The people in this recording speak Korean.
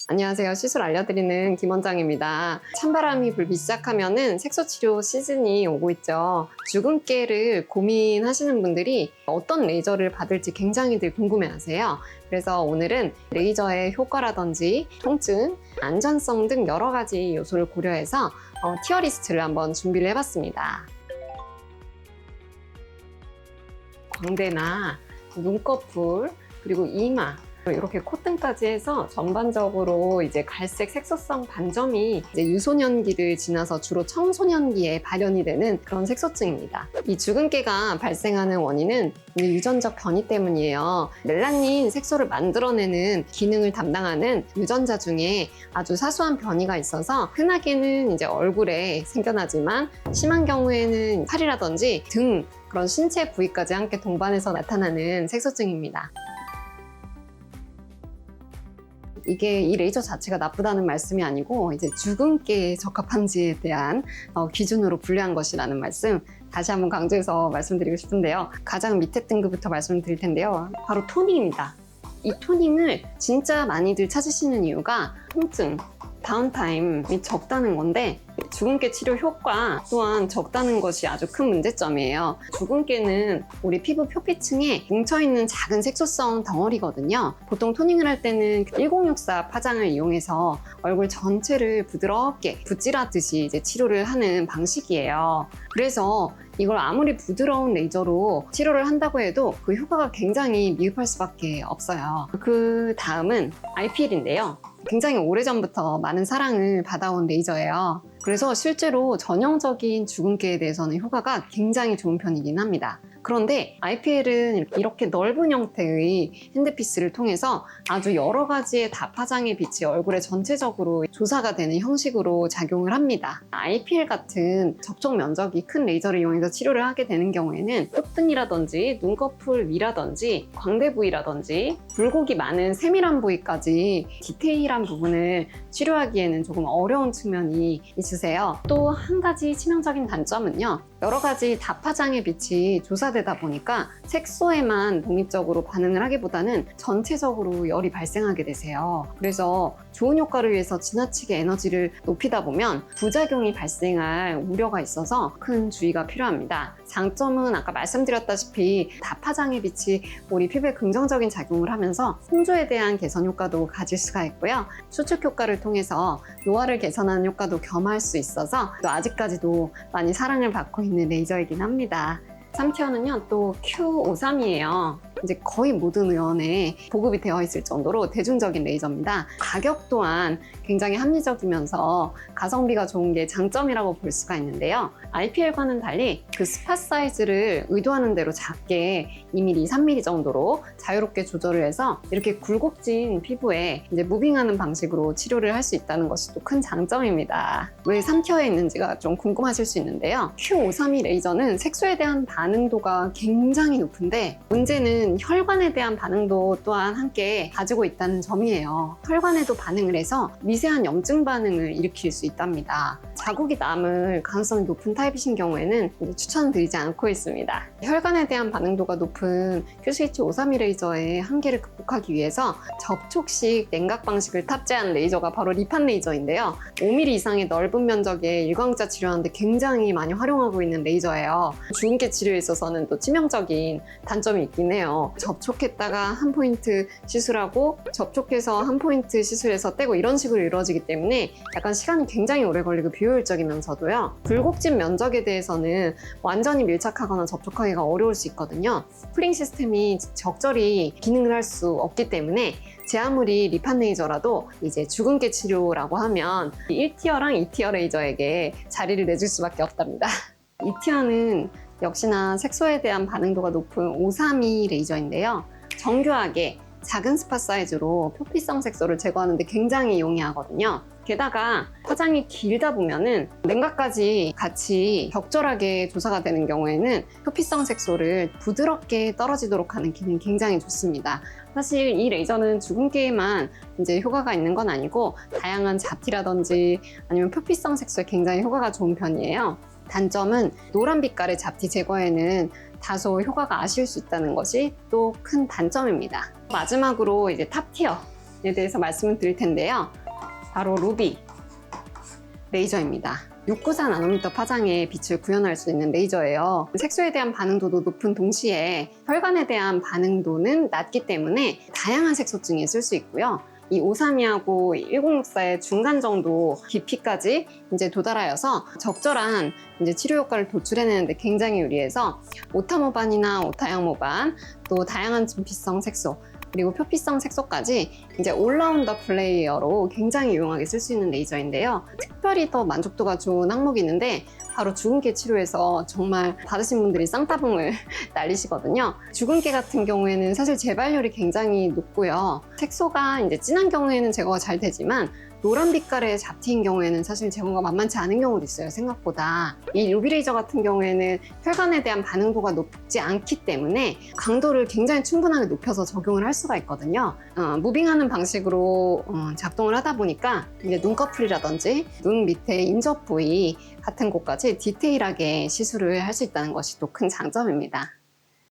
안녕하세요. 시술 알려드리는 김원장입니다. 찬바람이 불기 시작하면은 색소치료 시즌이 오고 있죠. 주근깨를 고민하시는 분들이 어떤 레이저를 받을지 굉장히들 궁금해하세요. 그래서 오늘은 레이저의 효과라든지 통증, 안전성 등 여러 가지 요소를 고려해서 티어리스트를 한번 준비를 해봤습니다. 광대나 눈꺼풀, 그리고 이마, 이렇게 콧등까지 해서 전반적으로 이제 갈색 색소성 반점이 이제 유소년기를 지나서 주로 청소년기에 발현이 되는 그런 색소증입니다. 이 주근깨가 발생하는 원인은 유전적 변이 때문이에요. 멜라닌 색소를 만들어내는 기능을 담당하는 유전자 중에 아주 사소한 변이가 있어서 흔하게는 이제 얼굴에 생겨나지만 심한 경우에는 팔이라든지 등 그런 신체 부위까지 함께 동반해서 나타나는 색소증입니다. 이게 이 레이저 자체가 나쁘다는 말씀이 아니고 이제 주근깨에 적합한지에 대한 기준으로 분류한 것이라는 말씀 다시 한번 강조해서 말씀드리고 싶은데요. 가장 밑에 등급부터 말씀드릴 텐데요. 바로 토닝입니다. 이 토닝을 진짜 많이들 찾으시는 이유가 통증, 다운타임이 적다는 건데 주근깨 치료 효과 또한 적다는 것이 아주 큰 문제점이에요. 주근깨는 우리 피부 표피층에 뭉쳐있는 작은 색소성 덩어리거든요. 보통 토닝을 할 때는 1064 파장을 이용해서 얼굴 전체를 부드럽게 붓질하듯이 이제 치료를 하는 방식이에요. 그래서 이걸 아무리 부드러운 레이저로 치료를 한다고 해도 그 효과가 굉장히 미흡할 수밖에 없어요. 그 다음은 IPL인데요. 굉장히 오래전부터 많은 사랑을 받아온 레이저예요. 그래서 실제로 전형적인 주근깨에 대해서는 효과가 굉장히 좋은 편이긴 합니다. 그런데 IPL은 이렇게 넓은 형태의 핸드피스를 통해서 아주 여러 가지의 다파장의 빛이 얼굴에 전체적으로 조사가 되는 형식으로 작용을 합니다. IPL 같은 접촉 면적이 큰 레이저를 이용해서 치료를 하게 되는 경우에는 콧등이라든지 눈꺼풀 위라든지 광대 부위라든지 굴곡이 많은 세밀한 부위까지 디테일한 부분을 치료하기에는 조금 어려운 측면이 있으세요. 또 한 가지 치명적인 단점은요. 여러 가지 다파장의 빛이 조사되다 보니까 색소에만 독립적으로 반응을 하기보다는 전체적으로 열이 발생하게 되세요. 그래서 좋은 효과를 위해서 지나치게 에너지를 높이다 보면 부작용이 발생할 우려가 있어서 큰 주의가 필요합니다. 장점은 아까 말씀드렸다시피 다파장의 빛이 우리 피부에 긍정적인 작용을 하면서 홍조에 대한 개선 효과도 가질 수가 있고요. 수축 효과를 통해서 노화를 개선하는 효과도 겸할 수 있어서 또 아직까지도 많이 사랑을 받고 있는 레이저이긴 합니다. 3티어는요 또 Q53이에요. 이제 거의 모든 의원에 보급이 되어 있을 정도로 대중적인 레이저입니다. 가격 또한 굉장히 합리적이면서 가성비가 좋은 게 장점이라고 볼 수가 있는데요. IPL과는 달리 그 스팟 사이즈를 의도하는 대로 작게 2mm, 3mm 정도로 자유롭게 조절을 해서 이렇게 굴곡진 피부에 이제 무빙하는 방식으로 치료를 할 수 있다는 것이 또 큰 장점입니다. 왜 3티어에 있는지가 좀 궁금하실 수 있는데요. Q532 레이저는 색소에 대한 반응도가 굉장히 높은데 문제는 혈관에 대한 반응도 또한 함께 가지고 있다는 점이에요. 혈관에도 반응을 해서 미세한 염증 반응을 일으킬 수 있답니다. 자국이 남을 가능성이 높은 타입이신 경우에는 추천드리지 않고 있습니다. 혈관에 대한 반응도가 높은 QCH532 레이저의 한계를 극복하기 위해서 접촉식 냉각 방식을 탑재한 레이저가 바로 리판 레이저인데요. 5mm 이상의 넓은 면적의 일광자 치료하는데 굉장히 많이 활용하고 있는 레이저예요. 주근깨 치료에 있어서는 또 치명적인 단점이 있긴 해요. 접촉했다가 한 포인트 시술하고 접촉해서 한 포인트 시술해서 떼고 이런 식으로 이루어지기 때문에 약간 시간이 굉장히 오래 걸리고 비효율적이면서도요. 굴곡진 면적에 대해서는 완전히 밀착하거나 접촉하기가 어려울 수 있거든요. 스프링 시스템이 적절히 기능을 할 수 없기 때문에 제 아무리 리판 레이저라도 이제 주근깨 치료라고 하면 1티어랑 2티어 레이저에게 자리를 내줄 수밖에 없답니다. 2티어는 역시나 색소에 대한 반응도가 높은 532 레이저인데요. 정교하게 작은 스팟 사이즈로 표피성 색소를 제거하는데 굉장히 용이하거든요. 게다가 화장이 길다 보면은 냉각까지 같이 적절하게 조사가 되는 경우에는 표피성 색소를 부드럽게 떨어지도록 하는 기능이 굉장히 좋습니다. 사실 이 레이저는 주근깨에만 이제 효과가 있는 건 아니고 다양한 잡티라든지 아니면 표피성 색소에 굉장히 효과가 좋은 편이에요. 단점은 노란 빛깔의 잡티 제거에는 다소 효과가 아쉬울 수 있다는 것이 또 큰 단점입니다. 마지막으로 이제 탑티어 대해서 말씀을 드릴 텐데요. 바로 루비 레이저입니다. 694나노미터 파장의 빛을 구현할 수 있는 레이저예요. 색소에 대한 반응도도 높은 동시에 혈관에 대한 반응도는 낮기 때문에 다양한 색소증에 쓸 수 있고요. 이 532하고 1064의 중간 정도 깊이까지 이제 도달하여서 적절한 이제 치료 효과를 도출해내는데 굉장히 유리해서 오타모반이나 오타양모반, 또 다양한 진피성 색소, 그리고 표피성 색소까지 이제 올라운더 플레이어로 굉장히 유용하게 쓸 수 있는 레이저인데요. 특별히 더 만족도가 좋은 항목이 있는데 바로 주근깨 치료에서 정말 받으신 분들이 쌍따봉을 날리시거든요. 주근깨 같은 경우에는 사실 재발률이 굉장히 높고요. 색소가 이제 진한 경우에는 제거가 잘 되지만 노란 빛깔의 잡티인 경우에는 사실 제거가 만만치 않은 경우도 있어요, 생각보다. 이 루비 레이저 같은 경우에는 혈관에 대한 반응도가 높지 않기 때문에 강도를 굉장히 충분하게 높여서 적용을 할 수가 있거든요. 무빙하는 방식으로 작동을 하다 보니까 이제 눈꺼풀이라든지 눈 밑에 인접 부위 같은 곳까지 디테일하게 시술을 할 수 있다는 것이 또 큰 장점입니다.